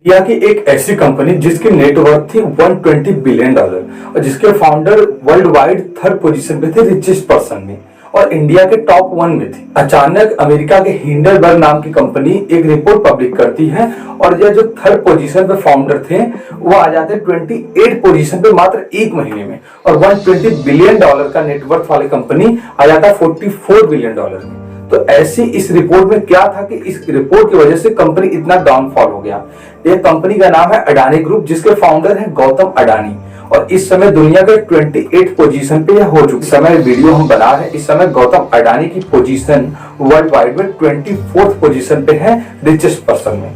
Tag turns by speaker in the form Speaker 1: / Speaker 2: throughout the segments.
Speaker 1: India की एक ऐसी कंपनी जिसकी नेटवर्थ थी 120 बिलियन डॉलर और जिसके founder world wide third position पे थे रिचेस्ट पर्सन में और इंडिया के टॉप 1 में थी। अचानक अमेरिका के हिंडनबर्ग नाम की कंपनी एक रिपोर्ट पब्लिक करती है और यह जो थर्ड पोजीशन पे फाउंडर थे वो आ जाते 28 पोजीशन पे मात्र एक महीने में और 120 बिलियन डॉलर का नेटवर्थ वाली कंपनी आ जाता 44 बिलियन डॉलर में। तो ऐसी इस रिपोर्ट में क्या था कि इस रिपोर्ट की वजह से कंपनी इतना डाउनफॉल हो गया। ये कंपनी का नाम है अडानी ग्रुप, जिसके फाउंडर हैं गौतम अडानी और इस समय दुनिया के 28 पोजीशन पे हो चुकी। इस समय वीडियो हम बना रहे हैं, इस समय गौतम अडानी की पोजीशन वर्ल्ड वाइड में 24th पोजीशन पे है रिचेस्ट पर्सन में।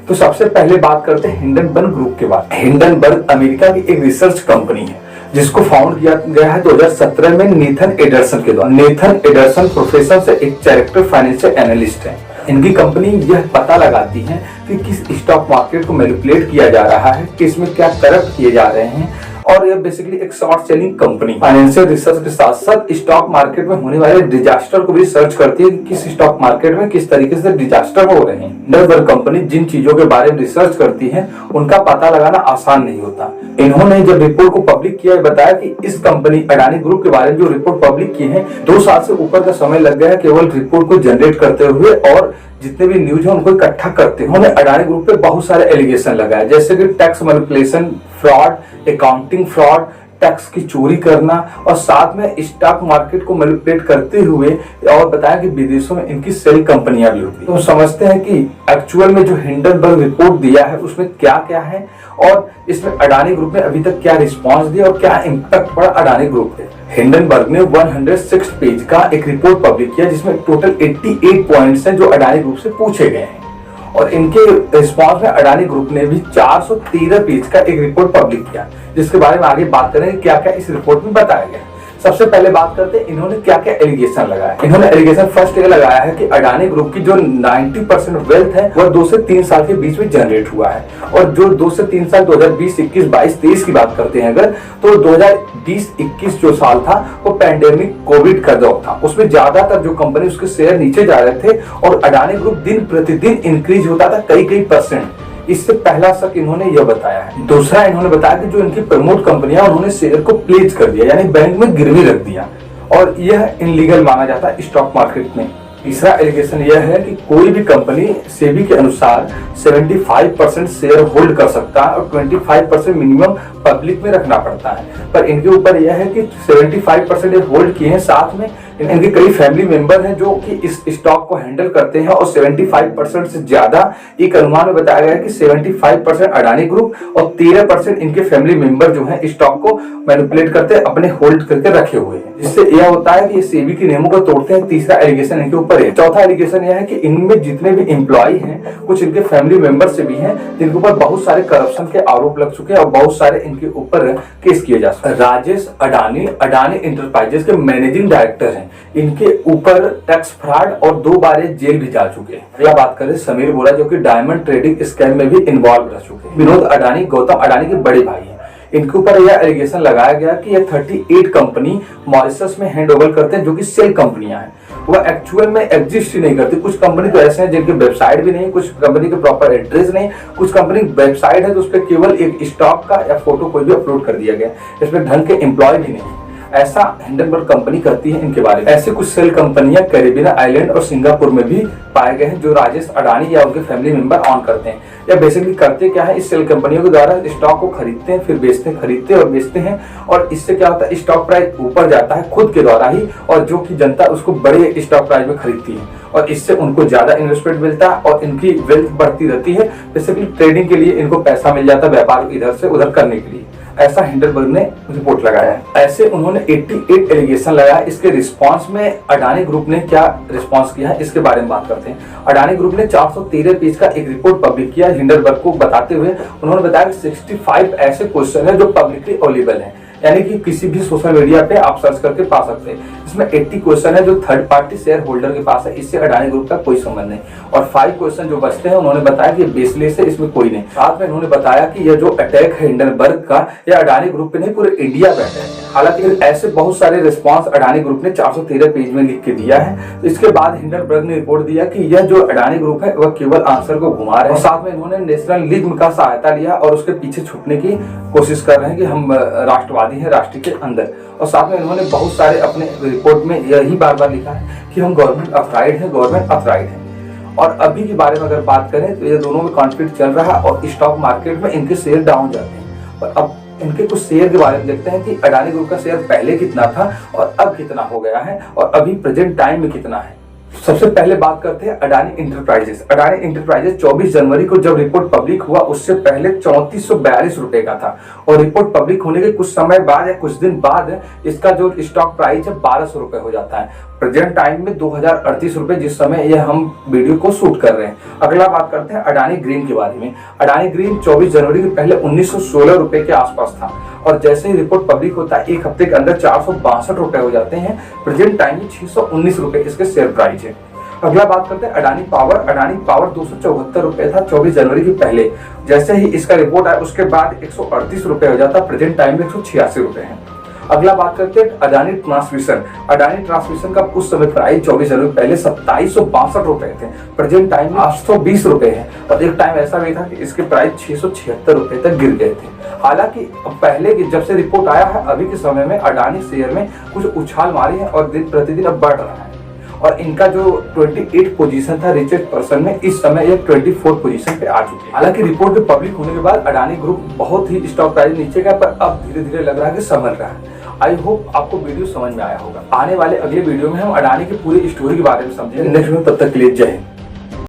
Speaker 1: तो सबसे पहले बात करते हैं हिंडनबर्ग ग्रुप के बारे में। हिंडनबर्ग अमेरिका की एक रिसर्च कंपनी है जिसको फाउंड किया गया है 2017 में नेथन एडरसन के द्वारा। नेथन एडरसन प्रोफेशन से एक कैरेक्टर फाइनेंशियल एनालिस्ट है। इनकी कंपनी यह पता लगाती है कि किस स्टॉक मार्केट को मैनिपुलेट किया जा रहा है, किस में क्या करप्ट किए जा रहे हैं और यह बेसिकली एक short selling company financial research के साथ साथ स्टॉक मार्केट में होने वाले डिजास्टर को भी सर्च करती है कि किस स्टॉक मार्केट में किस तरीके से डिजास्टर हो रहे हैं। हिंडनबर्ग कंपनी जिन चीजों के बारे में रिसर्च करती है उनका पता लगाना आसान नहीं होता। इन्होंने जब रिपोर्ट को पब्लिक किया बताया कि इस कंपनी अडानी ग्रुप के बारे में जो रिपोर्ट पब्लिक की है 2 साल से ऊपर का समय लग गया है केवल रिपोर्ट को जनरेट करते हुए और जितने भी न्यूज है उनको इकट्ठा करते हैं। उन्होंने अडानी ग्रुप पे बहुत सारे एलिगेशन लगाए जैसे कि tax manipulation, fraud, accounting fraud, tax की चोरी करना और साथ में स्टॉक मार्केट को मैनिपुलेट करते हुए और बताया कि विदेशों में इनकी सेल कंपनियां भी होती है। तो समझते हैं कि एक्चुअल में जो हिंडनबर्ग रिपोर्ट दिया है उसमें क्या क्या है और इसमें अडानी ग्रुप ने अभी तक क्या रिस्पांस दिया और क्या इम्पैक्ट पड़ा अडानी ग्रुप पे। हिंडनबर्ग ने 106 पेज का एक रिपोर्ट पब्लिक किया जिसमें टोटल 88 पॉइंट्स हैं जो अडानी ग्रुप से पूछे गए हैं और इनके रिस्पांस में अडानी ग्रुप ने भी 413 पेज का एक रिपोर्ट पब्लिक किया जिसके बारे में आगे बात करेंगे क्या क्या इस रिपोर्ट में बताया गया। सबसे पहले बात करते हैं इन्होंने क्या क्या एलिगेशन लगाया। इन्होंने एलिगेशन फर्स्ट ये लगाया है कि अडानी ग्रुप की जो 90% वेल्थ है वह 2 से 3 साल के बीच में जनरेट हुआ है और जो 2 से 3 साल 2020, 21, 22, 23 की बात करते हैं अगर तो 2020-21 जो साल था वो पैंडेमिक कोविड का दौर था। उसमें ज्यादातर जो कंपनी उसके शेयर नीचे जा रहे थे और अडानी ग्रुप दिन प्रतिदिन इंक्रीज होता था कई %। इससे पहला शक इन्होंने यह बताया है। दूसरा इन्होंने बताया कि जो इनकी प्रमोट कंपनियां उन्होंने शेयर को प्लेज कर दिया यानी बैंक में गिरवी रख दिया और यह इनलीगल माना जाता है स्टॉक मार्केट में। तीसरा एलिगेशन यह है कि कोई भी कंपनी सेबी के अनुसार 75% शेयर होल्ड कर सकता है और 25% मिनिमम पब्लिक में रखना पड़ता है, पर इनके ऊपर यह है कि 75% होल्ड किए हैं, साथ में इनके कई फैमिली मेंबर हैं जो कि इस स्टॉक को हैंडल करते हैं और 75% से ज्यादा एक अनुमान में बताया गया है कि 75% अडानी ग्रुप और 13% इनके फैमिली मेंबर जो हैं स्टॉक को मैनिपुलेट करते अपने होल्ड करके रखे हुए हैं, जिससे यह होता है कि ये सेबी के नियमों को तोड़ते हैं। तीसरा एलिगेशन इनके ऊपर है। चौथा एलिगेशन यह है कि इनमें जितने भी एम्प्लॉय हैं कुछ इनके फैमिली मेंबर से भी हैं जिनके ऊपर बहुत सारे करप्शन के आरोप लग चुके हैं और बहुत सारे इनके ऊपर केस किए जा सकते हैं। राजेश अडानी अडानी इंटरप्राइजेस के मैनेजिंग डायरेक्टर हैं, इनके ऊपर टैक्स फ्रॉड और 2 बार जेल भी जा चुके हैं। या बात करें समीर बोरा जो कि डायमंड ट्रेडिंग स्कैम में भी इन्वॉल्व रह चुके हैं। विनोद अडानी गौतम अडानी के बड़े भाई हैं। इनके ऊपर यह एलिगेशन लगाया गया कि यह 38 कंपनी मॉरिशस में हैंड ओवर करते हैं जो कि सेल कंपनियां हैं, वह एक्चुअल में एग्जिस्ट ही नहीं करती। कुछ कंपनी तो ऐसे हैं जिनके वेबसाइट भी नहीं, कुछ कंपनी के प्रॉपर एड्रेस नहीं, कुछ कंपनी वेबसाइट है तो उस पर केवल एक स्टॉक का या फोटो कोई भी अपलोड कर दिया गया, इसमें ढंग के एम्प्लॉय भी नहीं। ऐसा हिंडनबर्ग कंपनी करती है इनके बारे में। ऐसे कुछ सेल कंपनियां कैरिबियन आइलैंड और सिंगापुर में भी पाए गए हैं जो राजेश अडानी या उनके फैमिली मेंबर ऑन करते हैं। या बेसिकली करते क्या है, इस सेल कंपनियों के द्वारा स्टॉक को खरीदते हैं फिर बेचते हैं, खरीदते और बेचते हैं और इससे क्या होता है स्टॉक प्राइस ऊपर जाता है खुद के द्वारा ही और जो कि जनता उसको बड़े स्टॉक प्राइस में खरीदती है और इससे उनको ज्यादा इन्वेस्टमेंट मिलता है और इनकी वेल्थ बढ़ती रहती है। बेसिकली ट्रेडिंग के लिए इनको पैसा मिल जाता है व्यापार इधर से उधर करने के लिए। ऐसा हिंडनबर्ग ने रिपोर्ट लगाया है। ऐसे उन्होंने 88 एलिगेशन लगाया। इसके रिस्पांस में अडानी ग्रुप ने क्या रिस्पांस किया है इसके बारे में बात करते हैं। अडानी ग्रुप ने 413 पेज का एक रिपोर्ट पब्लिक किया हिंडनबर्ग को बताते हुए। उन्होंने बताया कि 65 ऐसे क्वेश्चन है जो पब्लिकली अवेलेबल है, यानी कि किसी भी सोशल मीडिया पे आप सर्च करके पा सकते हैं। इसमें 80 क्वेश्चन है जो थर्ड पार्टी शेयर होल्डर के पास है, इससे अडानी ग्रुप का कोई संबंध नहीं और 5 क्वेश्चन जो बचते हैं उन्होंने बताया कि बेसलेस है, इसमें कोई नहीं। साथ में उन्होंने बताया कि यह जो अटैक है हिंडनबर्ग का यह अडानी ग्रुप पे नहीं पूरे इंडिया पे अटैक है। हालांकि ऐसे बहुत सारे रिस्पांस अडानी ग्रुप ने 413 पेज में लिख के दिया है। तो इसके बाद हिंडनबर्ग ने रिपोर्ट दिया कि यह जो अडानी ग्रुप है वह केवल आंसर को घुमा रहे हैं। साथ में इन्होंने नेशनलिज्म का सहायता लिया और उसके पीछे छुपने की कोशिश कर रहे हैं कि हम राष्ट्रवादी हैं राष्ट्र के अंदर। और साथ में इन्होंने बहुत सारे अपने रिपोर्ट में यही बार बार लिखा है कि हम गवर्नमेंट अथराइड है, गवर्नमेंट अथराइड है। और अभी के बारे में अगर बात करें तो ये दोनों में कॉन्फ्लिक्ट चल रहा है और स्टॉक मार्केट में इनके शेयर डाउन जाते हैं। और अब इनके कुछ शेयर के बारे में देखते हैं कि अडानी ग्रुप का शेयर पहले कितना था और अब कितना हो गया है और अभी प्रेजेंट टाइम में कितना है। सबसे पहले बात करते हैं अडानी इंटरप्राइजेस। अडानी इंटरप्राइजेस 24 जनवरी को जब रिपोर्ट पब्लिक हुआ उससे पहले 3442 रुपए का था और रिपोर्ट पब्लिक होने के कुछ समय बाद या कुछ दिन बाद इसका जो स्टॉक प्राइस है 1200 रुपए हो जाता है। प्रेजेंट टाइम में 2038 रुपए जिस समय यह हम वीडियो को शूट कर रहे हैं। अगला बात करते हैं अडानी ग्रीन के बारे में। अडानी ग्रीन 24 जनवरी के पहले 1916 रुपए के आसपास था और जैसे ही रिपोर्ट पब्लिक होता है एक हफ्ते के अंदर 462 रुपए हो जाते हैं। प्रेजेंट टाइम में 619 रुपए इसके शेयर प्राइस है। अगला बात करते हैं अडानी पावर। अडानी पावर 274 रुपए था 24 जनवरी के पहले। जैसे ही इसका रिपोर्ट आया उसके बाद 138 रुपए हो जाता, प्रेजेंट टाइम में 186 रुपए है। अगला बात करते हैं अडानी ट्रांसमिशन। अडानी ट्रांसमिशन का उस समय प्राइस 24 जनवरी पहले 2762 रुपए थे, प्रेजेंट टाइम में 820 रुपए है। और एक टाइम ऐसा भी था कि इसके प्राइस 676 रुपए तक गिर गए थे। हालांकि पहले की जब से रिपोर्ट आया है अभी के समय में अडानी शेयर में कुछ उछाल मारी है और दिन प्रतिदिन अब बढ़ रहा है। और इनका जो 28 पोजीशन था रिचेस्ट पर्सन में, इस समय ये 24 पोजीशन पे आ चुके हैं। हालांकि रिपोर्ट के पब्लिक होने के बाद अडानी ग्रुप बहुत ही स्टॉक प्राइस नीचे गया, पर अब धीरे धीरे लग रहा है कि संभल रहा है। आई होप आपको वीडियो समझ में आया होगा। आने वाले अगले वीडियो में हम अडानी की पूरी स्टोरी के बारे में समझेंगे नेक्स्ट में। तब तक के लिए जय हिंद।